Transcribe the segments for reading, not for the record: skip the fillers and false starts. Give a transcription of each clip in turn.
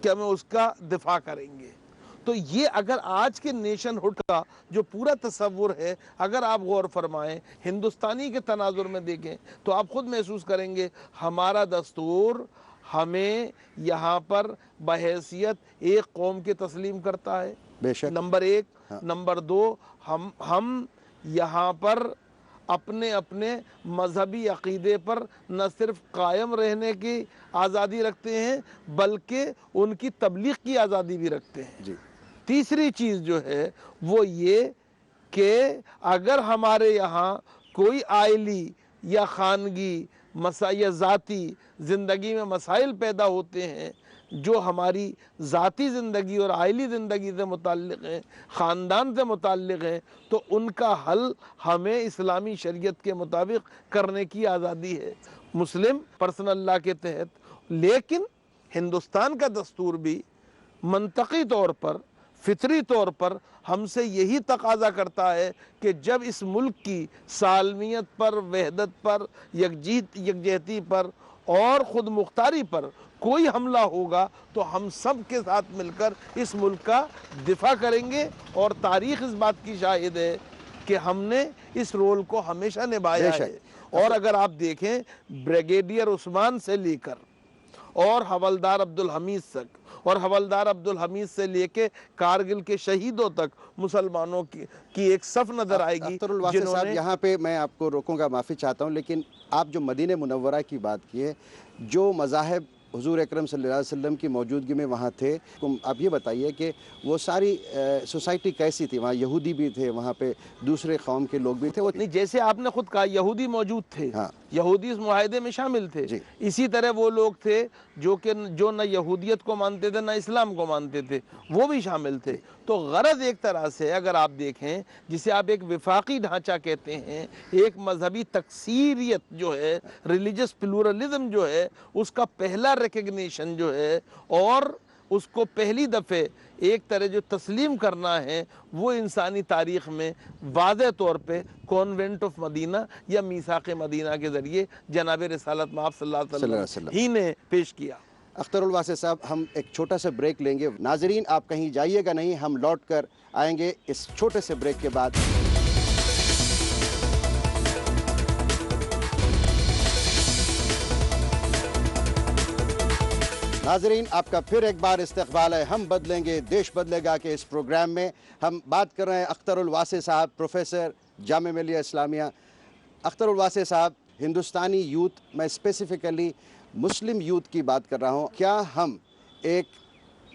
کہ ہمیں اس کا دفاع کریں گے۔ تو یہ اگر آج کے نیشن ہوڈ کا جو پورا تصور ہے، اگر آپ غور فرمائیں، ہندوستانی کے تناظر میں دیکھیں تو آپ خود محسوس کریں گے ہمارا دستور ہمیں یہاں پر بحیثیت ایک قوم کے تسلیم کرتا ہے، بے شک۔ نمبر ایک۔ نمبر دو، ہم یہاں پر اپنے مذہبی عقیدے پر نہ صرف قائم رہنے کی آزادی رکھتے ہیں بلکہ ان کی تبلیغ کی آزادی بھی رکھتے ہیں۔ جی۔ تیسری چیز جو ہے وہ یہ کہ اگر ہمارے یہاں کوئی عائلی یا خانگی یا ذاتی زندگی میں مسائل پیدا ہوتے ہیں جو ہماری ذاتی زندگی اور عائلی زندگی سے متعلق ہیں، خاندان سے متعلق ہیں، تو ان کا حل ہمیں اسلامی شریعت کے مطابق کرنے کی آزادی ہے، مسلم پرسنل لا کے تحت۔ لیکن ہندوستان کا دستور بھی منطقی طور پر، فطری طور پر ہم سے یہی تقاضا کرتا ہے کہ جب اس ملک کی سالمیت پر، وحدت پر، یکجہتی پر اور خود مختاری پر کوئی حملہ ہوگا تو ہم سب کے ساتھ مل کر اس ملک کا دفاع کریں گے، اور تاریخ اس بات کی شاہد ہے کہ ہم نے اس رول کو ہمیشہ نبھایا ہے۔ اور اگر آپ دیکھیں بریگیڈیئر عثمان سے لے کر اور حوالدار عبدالحمید تک، اور حوالدار عبدالحمید سے لے کے کارگل کے شہیدوں تک مسلمانوں کی ایک صف نظر آئے گی۔ اختر الواسع صاحب، یہاں پہ میں آپ کو روکوں گا، معافی چاہتا ہوں، لیکن آپ جو مدینہ منورہ کی بات کی ہے، جو مذاہب حضور اکرم صلی اللہ علیہ وسلم کی موجودگی میں وہاں تھے، آپ یہ بتائیے کہ وہ ساری سوسائٹی کیسی تھی؟ وہاں یہودی بھی تھے، وہاں پہ دوسرے قوم کے لوگ بھی تھے؟ نہیں، جیسے آپ نے خود کہا یہودی موجود تھے، یہودی اس معاہدے میں شامل تھے، اسی طرح وہ لوگ تھے جو نہ یہودیت کو مانتے تھے نہ اسلام کو مانتے تھے، وہ بھی شامل تھے۔ تو غرض ایک طرح سے اگر آپ دیکھیں، جسے آپ ایک وفاقی ڈھانچہ کہتے ہیں، ایک مذہبی تکثیریت جو ہے، ریلیجس پلورلزم جو ہے، اس کا پہلا ریکگنیشن جو ہے اور اس کو پہلی دفعہ ایک طرح جو تسلیم کرنا ہے، وہ انسانی تاریخ میں واضح طور پہ کانوینٹ آف مدینہ یا میثاق مدینہ کے ذریعے جناب رسالت مآب صلی اللہ علیہ وسلم ہی نے پیش کیا۔ اختر الواسع صاحب، ہم ایک چھوٹا سا بریک لیں گے۔ ناظرین، آپ کہیں جائیے گا نہیں، ہم لوٹ کر آئیں گے اس چھوٹے سے بریک کے بعد۔ ناظرین، آپ کا پھر ایک بار استقبال ہے ہم بدلیں گے دیش بدلے گا کے اس پروگرام میں۔ ہم بات کر رہے ہیں اختر الواسع صاحب، پروفیسر جامعہ ملیہ اسلامیہ۔ اختر الواسع صاحب، ہندوستانی یوتھ، میں اسپیسیفکلی مسلم یوتھ کی بات کر رہا ہوں، کیا ہم ایک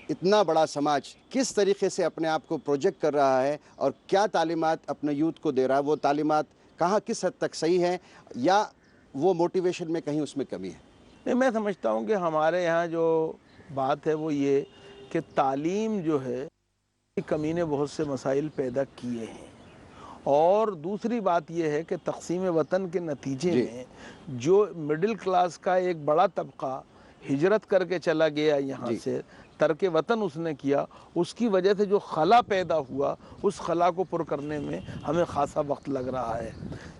اتنا بڑا سماج کس طریقے سے اپنے آپ کو پروجیکٹ کر رہا ہے اور کیا تعلیمات اپنے یوتھ کو دے رہا ہے، وہ تعلیمات کہاں کس حد تک صحیح ہیں یا وہ موٹیویشن میں کہیں اس میں کمی ہے؟ نہیں، میں سمجھتا ہوں کہ ہمارے یہاں جو بات ہے وہ یہ کہ تعلیم جو ہے کمی نے بہت سے مسائل پیدا کیے ہیں، اور دوسری بات یہ ہے کہ تقسیم وطن کے نتیجے میں جو مڈل کلاس کا ایک بڑا طبقہ ہجرت کر کے چلا گیا یہاں سے، ترک وطن اس نے کیا، اس کی وجہ سے جو خلا پیدا ہوا، اس خلا کو پر کرنے میں ہمیں خاصا وقت لگ رہا ہے۔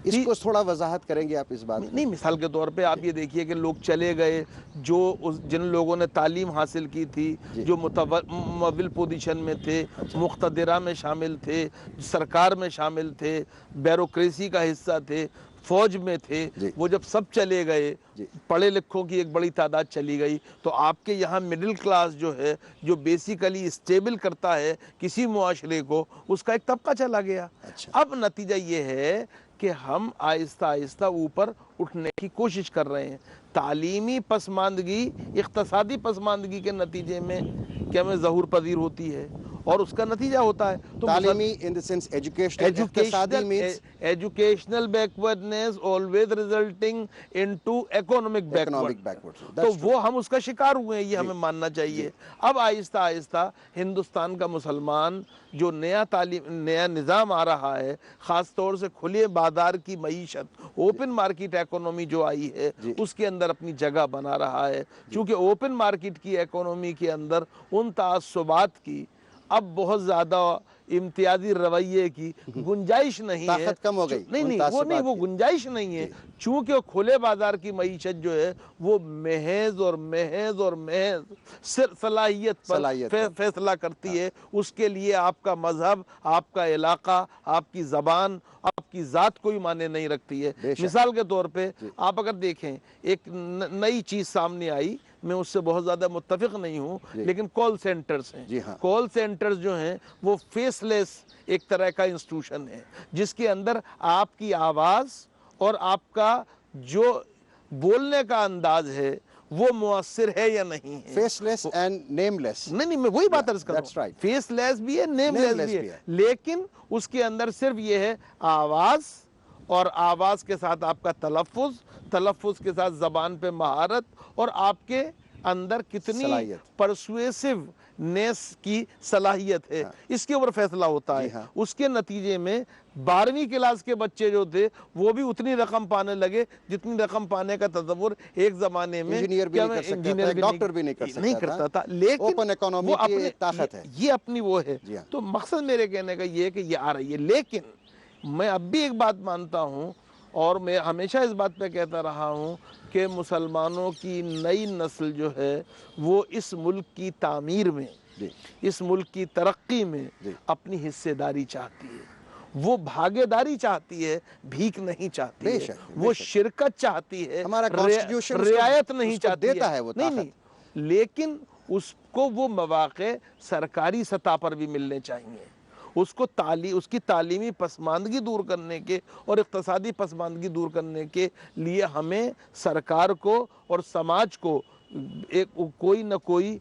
اس کو تھوڑا وضاحت کریں گے آپ اس بات میں؟ نہیں، مثال کے طور پہ آپ یہ دیکھیے کہ لوگ چلے گئے جن لوگوں نے تعلیم حاصل کی تھی، جو متول پوزیشن میں تھے، مقتدرہ میں شامل تھے، سرکار میں شامل تھے، بیوروکریسی کا حصہ تھے، فوج میں تھے، وہ جب سب چلے گئے، پڑھے لکھوں کی ایک بڑی تعداد چلی گئی، تو آپ کے یہاں مڈل کلاس جو ہے، جو بیسیکلی اسٹیبل کرتا ہے کسی معاشرے کو، اس کا ایک طبقہ چلا گیا۔ اب نتیجہ یہ ہے کہ ہم آہستہ آہستہ اوپر اٹھنے کی کوشش کر رہے ہیں۔ تعلیمی پسماندگی اقتصادی پسماندگی کے نتیجے میں کیا میں ظہور پذیر ہوتی ہے، اور اس کا نتیجہ ہوتا ہے تعلیمی in the sense educational، اقتصادی means educational backwardness always resulting into economic backward۔ تو وہ ہم اس کا شکار ہوئے ہیں، یہ ہمیں ماننا چاہیے۔ اب آہستہ آہستہ ہندوستان کا مسلمان جو نیا نظام آ رہا ہے، خاص طور سے کھلے بازار کی معیشت، اوپن مارکیٹ ایکونومی جو آئی ہے، اس کے اندر اپنی جگہ بنا رہا ہے، چونکہ اوپن مارکیٹ کی ایکونومی کے اندر ان تعصبات کی اب بہت زیادہ امتیازی رویے کی گنجائش نہیں ہے. طاقت کم ہو گئی وہ گنجائش نہیں ہے, چونکہ کھلے بازار کی معیشت جو ہے وہ محض اور محض اور محض صلاحیت پر فیصلہ کرتی ہے. اس کے لیے آپ کا مذہب, آپ کا علاقہ, آپ کی زبان, آپ کی ذات کوئی معنی نہیں رکھتی ہے. مثال کے طور پہ آپ اگر دیکھیں, ایک نئی چیز سامنے آئی, میں اس سے بہت زیادہ متفق نہیں ہوں, لیکن کال سینٹرز ہیں. کال سینٹرز جو ہیں وہ فیس لیس ایک طرح کا انسٹیٹیوشن ہے, جس کے اندر آپ کی آواز اور آپ کا جو بولنے کا انداز ہے وہ مؤثر ہے یا نہیں ہے. فیس لیس اینڈ نیم لیس. نہیں, میں وہی بات عرض کر رہا ہوں, فیس لیس بھی ہے, نیم لیس بھی ہے, لیکن اس کے اندر صرف یہ ہے آواز, اور آواز کے ساتھ آپ کا تلفظ کے ساتھ زبان پہ مہارت, اور آپ کے اندر کتنی پرسویسو نیس کی صلاحیت ہے, اس کے اوپر فیصلہ ہوتا ہے. اس کے نتیجے میں 12ویں کلاس کے بچے جو تھے وہ بھی اتنی رقم پانے لگے جتنی رقم پانے کا تصور ایک زمانے میں انجینئر بھی نہیں کر سکتا تھا, ڈاکٹر بھی نہیں کرتا تھا. لیکن اوپن اکانومی کی طاقت ہے, یہ اپنی وہ ہے. تو مقصد میرے کہنے کا یہ ہے کہ یہ آ رہی ہے, لیکن میں اب بھی ایک بات مانتا ہوں, اور میں ہمیشہ اس بات پہ کہتا رہا ہوں کہ مسلمانوں کی نئی نسل جو ہے وہ اس ملک کی تعمیر میں, اس ملک کی ترقی میں اپنی حصے داری چاہتی ہے. وہ بھاگے داری چاہتی ہے, بھیک نہیں چاہتی ہے. وہ شرکت چاہتی ہے, رعایت نہیں چاہتی ہے. نہیں, لیکن اس کو وہ مواقع سرکاری سطح پر بھی ملنے چاہیے. اس کی تعلیمی پسماندگی دور کرنے کے اور اقتصادی پسماندگی دور کرنے کے لیے ہمیں سرکار کو اور سماج کو کوئی نہ کوئی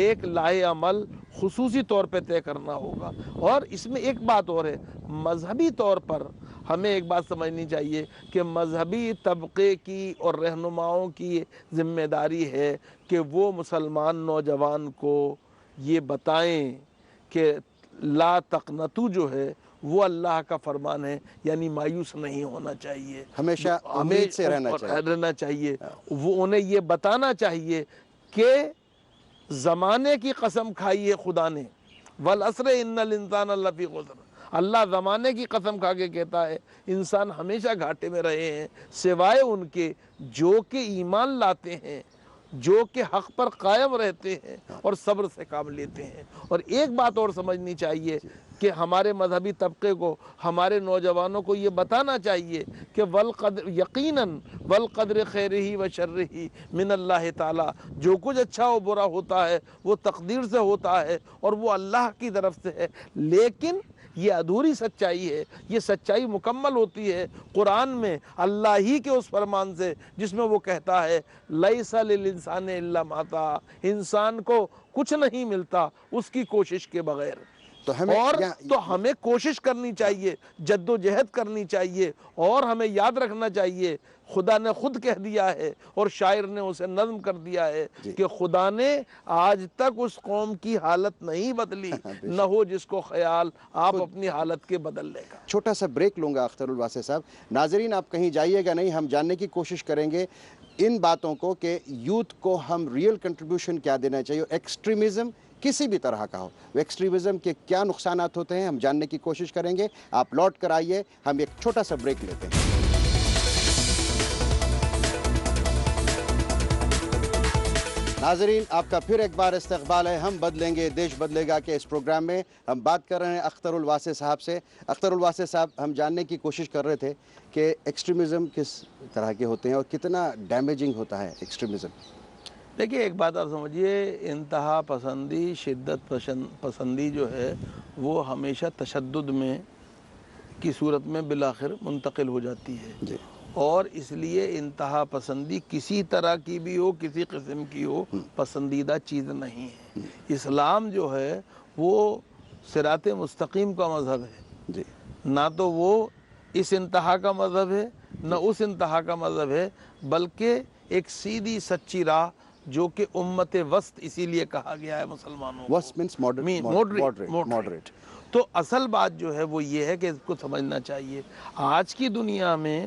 ایک لائحہ عمل خصوصی طور پہ طے کرنا ہوگا. اور اس میں ایک بات اور ہے, مذہبی طور پر ہمیں ایک بات سمجھنی چاہیے کہ مذہبی طبقے کی اور رہنماؤں کی ذمہ داری ہے کہ وہ مسلمان نوجوان کو یہ بتائیں کہ لا تقنطو جو ہے وہ اللہ کا فرمان ہے, یعنی مایوس نہیں ہونا چاہیے, ہمیشہ امید سے رہنا چاہیے. وہ انہیں یہ بتانا چاہیے کہ زمانے کی قسم کھائی ہے خدا نے, والعصر ان الانسان لفی خسر. اللہ زمانے کی قسم کھا کے کہتا ہے انسان ہمیشہ گھاٹے میں رہے ہیں, سوائے ان کے جو کہ ایمان لاتے ہیں, جو کہ حق پر قائم رہتے ہیں اور صبر سے کام لیتے ہیں. اور ایک بات اور سمجھنی چاہیے کہ ہمارے مذہبی طبقے کو, ہمارے نوجوانوں کو یہ بتانا چاہیے کہ یقیناً والقدر خیرہ و شرہ من اللہ تعالی, جو کچھ اچھا و برا ہوتا ہے وہ تقدیر سے ہوتا ہے اور وہ اللہ کی طرف سے ہے. لیکن یہ ادھوری سچائی ہے, یہ سچائی مکمل ہوتی ہے قرآن میں اللہ ہی کے اس فرمان سے جس میں وہ کہتا ہے لیس للانسان الا ما سعی, انسان کو کچھ نہیں ملتا اس کی کوشش کے بغیر. تو ہمیں کوشش کرنی چاہیے, جد و جہد کرنی چاہیے, اور ہمیں یاد رکھنا چاہیے خدا نے خود کہہ دیا ہے اور شاعر نے اسے نظم کر دیا ہے کہ خدا نے آج تک اس قوم کی حالت نہیں بدلی, نہ ہو جس کو خیال آپ اپنی حالت کے بدلنے کا. چھوٹا سا بریک لوں گا اختر الواسع صاحب. ناظرین آپ کہیں جائیے گا نہیں, ہم جاننے کی کوشش کریں گے ان باتوں کو کہ یوتھ کو ہم ریئل کنٹریبیوشن کیا دینا چاہیے. ایکسٹریمزم کسی بھی طرح کا ہو, وہ ایکسٹریمزم کے کیا نقصانات ہوتے ہیں ہم جاننے کی کوشش کریں گے. آپ لوٹ کر آئیے, ہم ایک چھوٹا سا بریک لیتے ہیں. ناظرین آپ کا پھر ایک بار استقبال ہے ہم بدلیں گے دیش بدلے گا کے اس پروگرام میں. ہم بات کر رہے ہیں اختر الواسع صاحب سے. اختر الواسع صاحب, ہم جاننے کی کوشش کر رہے تھے کہ ایکسٹریمزم کس طرح کے ہوتے ہیں اور کتنا ڈیمیجنگ ہوتا ہے ایکسٹریمزم. دیکھیے ایک بات آپ سمجھیے, انتہا پسندی, شدت پسندی جو ہے وہ ہمیشہ تشدد میں کی صورت میں بالآخر منتقل ہو جاتی ہے. اور اس لیے انتہا پسندی کسی طرح کی بھی ہو, کسی قسم کی ہو, پسندیدہ چیز نہیں ہے. اسلام جو ہے وہ صراط مستقیم کا مذہب ہے, نہ تو وہ اس انتہا کا مذہب ہے نہ اس انتہا کا مذہب ہے, بلکہ ایک سیدھی سچی راہ جو کہ امت وسط اسی لیے کہا گیا ہے مسلمانوں کو. وسط means moderate. تو اصل بات جو ہے وہ یہ ہے کہ اس کو سمجھنا چاہیے آج کی دنیا میں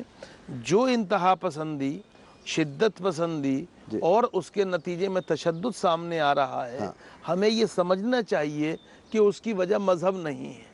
جو انتہا پسندی, شدت پسندی اور اس کے نتیجے میں تشدد سامنے آ رہا ہے, ہمیں یہ سمجھنا چاہیے کہ اس کی وجہ مذہب نہیں ہے.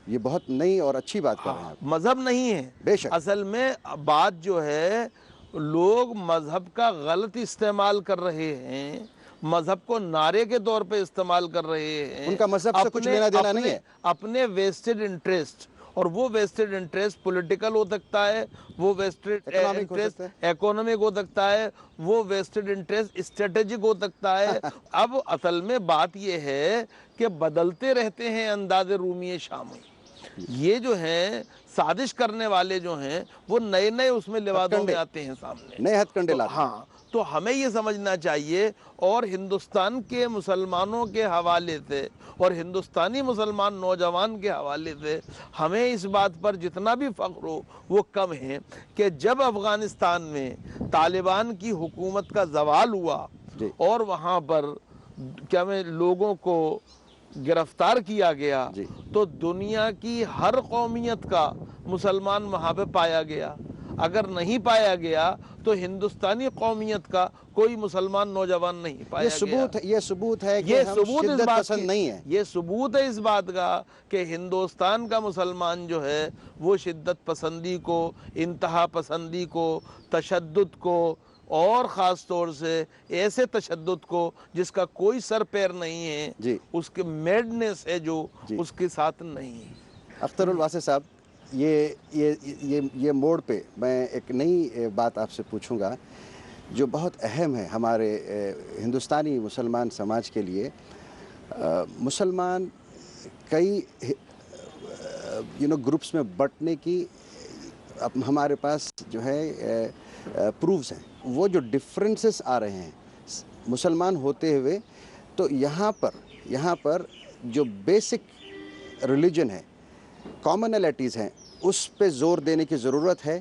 یہ بہت نئی اور اچھی بات کر رہے ہیں آپ. مذہب نہیں ہے. بے شک. اصل میں بات جو ہے لوگ مذہب کا غلط استعمال کر رہے ہیں، مذہب کو نعرے کے طور پہ استعمال کر رہے ہیں. ان کا مذہب سے کچھ لینا دینا نہیں ہے. اپنے ویسٹڈ انٹرسٹ، اور وہ ویسٹڈ انٹرسٹ پولیٹیکل ہو سکتا ہے، وہ ویسٹڈ انٹرسٹ اکونومک ہو سکتا ہے، وہ ویسٹڈ انٹرسٹ اسٹریٹجک ہو سکتا ہے. اب اصل میں بات یہ ہے کہ بدلتے رہتے ہیں انداز رومی شامی. یہ جو ہیں سازش کرنے والے جو ہیں وہ نئے نئے اس میں لوادوں میں آتے ہیں سامنے، نئے ہتھ کنڈے لاتے ہیں. ہاں، تو ہمیں یہ سمجھنا چاہیے، اور ہندوستان کے مسلمانوں کے حوالے سے اور ہندوستانی مسلمان نوجوان کے حوالے سے ہمیں اس بات پر جتنا بھی فخر ہو وہ کم ہے کہ جب افغانستان میں طالبان کی حکومت کا زوال ہوا اور وہاں پر کیا میں لوگوں کو گرفتار کیا گیا تو دنیا کی ہر قومیت کا مسلمان وہاں پہ پایا گیا. اگر نہیں پایا گیا تو ہندوستانی قومیت کا کوئی مسلمان نوجوان نہیں پایا گیا. یہ ثبوت ہے کہ ہم شدت پسند نہیں ہیں. یہ ثبوت ہے اس بات کا کہ ہندوستان کا مسلمان جو ہے وہ شدت پسندی کو، انتہا پسندی کو، تشدد کو، اور خاص طور سے ایسے تشدد کو جس کا کوئی سر پیر نہیں ہے، اس کے میڈنس ہے جو اس کے ساتھ نہیں ہے. اختر الواسع صاحب، یہ موڑ پہ میں ایک نئی بات آپ سے پوچھوں گا جو بہت اہم ہے ہمارے ہندوستانی مسلمان سماج کے لیے. مسلمان کئی گروپس میں بٹنے کی ہمارے پاس جو ہے پروفز ہیں. وہ جو ڈفرینسز آ رہے ہیں مسلمان ہوتے ہوئے، تو یہاں پر جو بیسک ریلیجن ہے، کامنلٹیز ہیں، اس پہ زور دینے کی ضرورت ہے.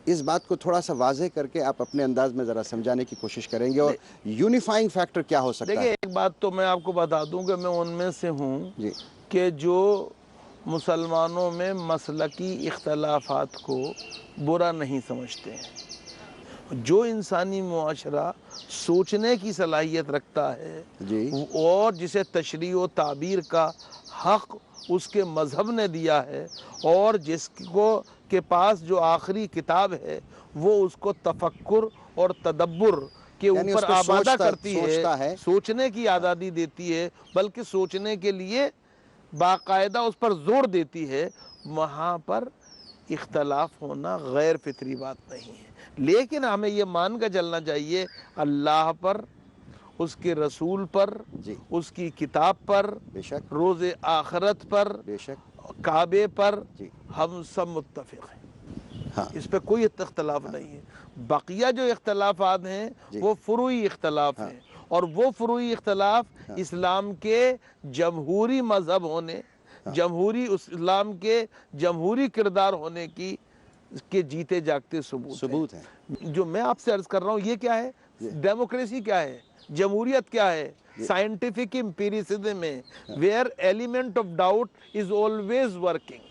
اس بات کو تھوڑا سا واضح کر کے آپ اپنے انداز میں ذرا سمجھانے کی کوشش کریں گے، اور یونیفائنگ فیکٹر کیا ہو سکتا ہے؟ دیکھیں، ایک بات تو میں آپ کو بتا دوں کہ میں ان میں سے ہوں کہ جو مسلمانوں میں مسلکی اختلافات کو برا نہیں سمجھتے ہیں. جو انسانی معاشرہ سوچنے کی صلاحیت رکھتا ہے اور جسے تشریح و تعبیر کا حق اس کے مذہب نے دیا ہے، اور جس کو کے پاس جو آخری کتاب ہے وہ اس کو تفکر اور تدبر کے اوپر آمادہ کرتی ہے، سوچنے کی آزادی دیتی ہے، بلکہ سوچنے کے لیے باقاعدہ اس پر زور دیتی ہے، وہاں پر اختلاف ہونا غیر فطری بات نہیں ہے. لیکن ہمیں یہ مان کر چلنا چاہیے اللہ پر، اس کے رسول پر، اس کی کتاب پر، روز آخرت پر، کعبے پر ہم سب متفق ہیں. اس پہ کوئی اختلاف نہیں ہے. بقیہ جو اختلافات ہیں وہ فروعی اختلاف ہیں، اور وہ فروعی اختلاف اسلام کے جمہوری مذہب ہونے، جمہوری اسلام کے جمہوری کردار ہونے کی کے جیتے جاگتے ثبوت ہیں. جو میں آپ سے عرض کر رہا ہوں یہ کیا ہے؟ ڈیموکریسی کیا ہے؟ جمہوریت کیا ہے؟ سائنٹیفک امپیریسزم میں where element of doubt is always working.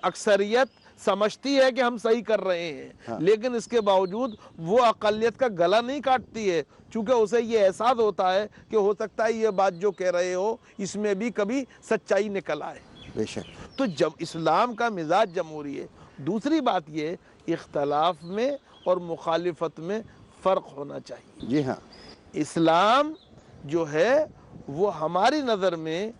اکثریت سمجھتی ہے کہ ہم صحیح کر رہے ہیں، لیکن اس کے باوجود وہ اقلیت کا گلا نہیں کاٹتی ہے، چونکہ اسے یہ احساس ہوتا ہے کہ ہو سکتا ہے یہ بات جو کہہ رہے ہو اس میں بھی کبھی سچائی نکل آئے. بے شک. تو جب اسلام کا مزاج جمہوری ہے. دوسری بات یہ اختلاف میں اور مخالفت میں فرق ہونا چاہیے. جی ہاں، اسلام جو ہے وہ ہماری نظر میں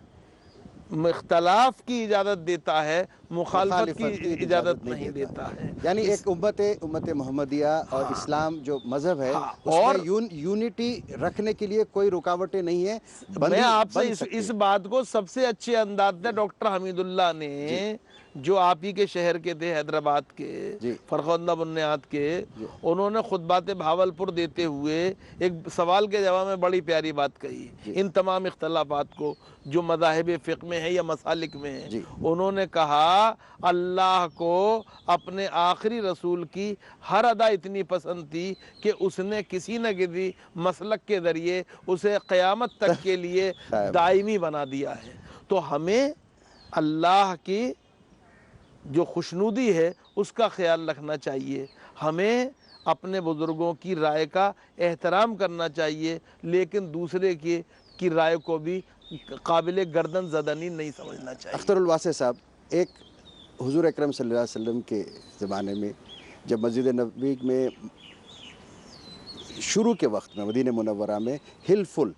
اختلاف کی اجازت دیتا ہے، مخالفت کی اجازت نہیں دیتا ہے. یعنی ایک امت محمدیہ اور اسلام جو مذہب ہے اس میں یونٹی رکھنے کے لیے کوئی رکاوٹیں نہیں ہیں. میں آپ سے اس بات کو سب سے اچھے انداز سے ڈاکٹر حمید اللہ نے، جو آپ ہی کے شہر کے تھے، حیدرآباد کے، فرخندہ بنیاد کے، انہوں نے خطبات بھاولپور دیتے ہوئے ایک سوال کے جواب میں بڑی پیاری بات کہی. ان تمام اختلافات کو جو مذاہب فقہ میں ہے یا مسالک میں ہے، انہوں نے کہا اللہ کو اپنے آخری رسول کی ہر ادا اتنی پسند تھی کہ اس نے کسی نہ کسی مسلک کے ذریعے اسے قیامت تک کے لیے دائمی بنا دیا ہے. تو ہمیں اللہ کی جو خوشنودی ہے اس کا خیال رکھنا چاہیے، ہمیں اپنے بزرگوں کی رائے کا احترام کرنا چاہیے، لیکن دوسرے کی رائے کو بھی قابل گردن زدنی نہیں سمجھنا چاہیے۔ اختر الواسع صاحب، ایک حضور اکرم صلی اللہ علیہ وسلم کے زمانے میں جب مسجد نبوی میں شروع کے وقت میں مدینہ منورہ میں ہلفل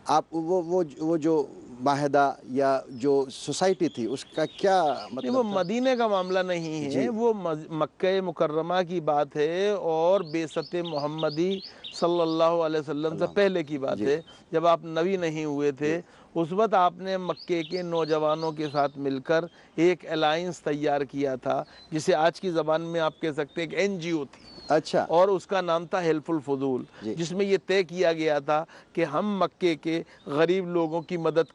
آپ وہ جو معاہدہ یا جو سوسائٹی تھی اس کا کیا مطلب وہ تھا؟ مدینہ کا معاملہ نہیں ہے، وہ مکہ مکرمہ کی بات ہے اور بعثت محمدی صلی اللہ علیہ وسلم سے پہلے کی بات ہے، جب آپ نبی نہیں ہوئے تھے۔ اس وقت آپ نے مکے کے نوجوانوں کے ساتھ مل کر ایک الائنس تیار کیا تھا، جسے آج کی زبان میں آپ کہہ سکتے ہیں کہ NGO تھی، اچھا، اور اس کا نام تھا حلف الفضول، جس میں یہ طے کیا گیا تھا کہ ہم مکے کے غریب لوگوں کی مدد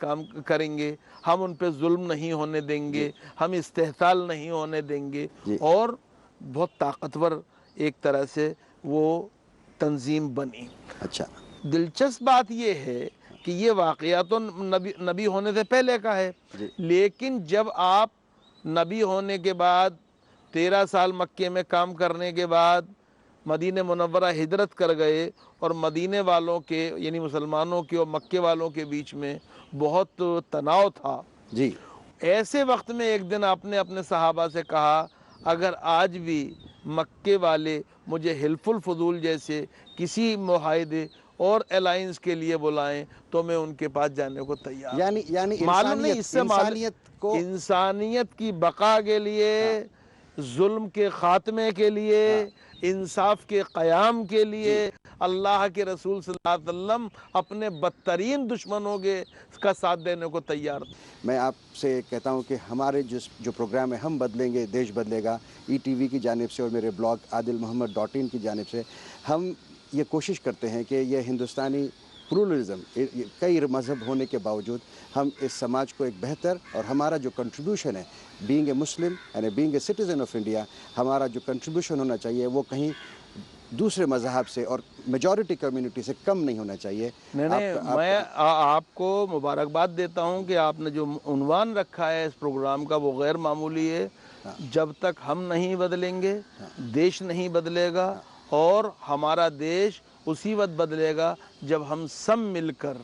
کریں گے، ہم ان پہ ظلم نہیں ہونے دیں گے، ہم استحصال نہیں ہونے دیں گے، اور بہت طاقتور ایک طرح سے وہ تنظیم بنی۔ اچھا، دلچسپ بات یہ ہے کہ یہ واقعہ تو نبی ہونے سے پہلے کا ہے، لیکن جب آپ نبی ہونے کے بعد 13 سال مکے میں کام کرنے کے بعد مدینہ منورہ ہجرت کر گئے، اور مدینے والوں کے یعنی مسلمانوں کے اور مکے والوں کے بیچ میں بہت تناؤ تھا، جی، ایسے وقت میں ایک دن آپ نے اپنے صحابہ سے کہا اگر آج بھی مکے والے مجھے حلف الفضول جیسے کسی معاہدے اور الائنس کے لیے بلائیں تو میں ان کے پاس جانے کو تیار ہوں۔ یعنی معلوم نہیں اس سے انسانیت کو انسانیت کی بقا کے لیے، ظلم کے خاتمے کے لیے، انصاف کے قیام کے لیے اللہ کے رسول صلی اللہ علیہ وسلم اپنے بدترین دشمنوں کا ساتھ دینے کو تیار تھے۔ میں آپ سے کہتا ہوں کہ ہمارے جو پروگرام ہے ہم بدلیں گے دیش بدلے گا، ETV کی جانب سے اور میرے بلاگ عادلمحمد.in کی جانب سے ہم یہ کوشش کرتے ہیں کہ یہ ہندوستانی پلورلزم کئی مذہب ہونے کے باوجود ہم اس سماج کو ایک بہتر، اور ہمارا جو کنٹریبیوشن ہے بینگ اے مسلم یعنی being a citizen of India, ہمارا جو کنٹریبیوشن ہونا چاہیے وہ کہیں دوسرے مذہب سے اور میجورٹی کمیونٹی سے کم نہیں ہونا چاہیے۔ میں آپ کو مبارکباد دیتا ہوں کہ آپ نے جو عنوان رکھا ہے اس پروگرام کا وہ غیر معمولی ہے۔ جب تک ہم نہیں بدلیں گے دیش نہیں بدلے گا، اور ہمارا دیش اسی وقت بدلے گا جب ہم سب مل کر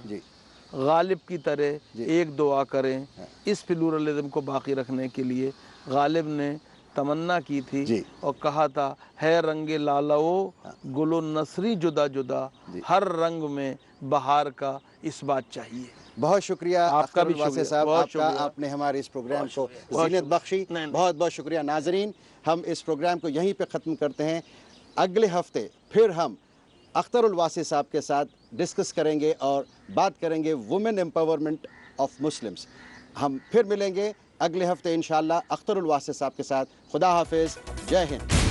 غالب کی طرح ایک دعا کریں۔ اس پلورلزم کو باقی رکھنے کے لیے غالب نے تمنا کی تھی اور کہا تھا ہے رنگ لالو گل و نثری جدا جدا، ہر رنگ میں بہار کا اس بات چاہیے۔ بہت شکریہ آپ کا بھی اختر الواسع شکریہ، صاحب، بہت آپ کا، شکریہ، آپ نے ہمارے اس پروگرام کو بہت زینت بخشی، بہت بہت شکریہ۔ ناظرین، ہم اس پروگرام کو یہیں پہ ختم کرتے ہیں۔ اگلے ہفتے پھر ہم اختر الواسع صاحب کے ساتھ ڈسکس کریں گے اور بات کریں گے وومن امپاورمنٹ آف مسلمز۔ ہم پھر ملیں گے اگلے ہفتے انشاءاللہ اختر الواسع صاحب کے ساتھ۔ خدا حافظ، جے ہند۔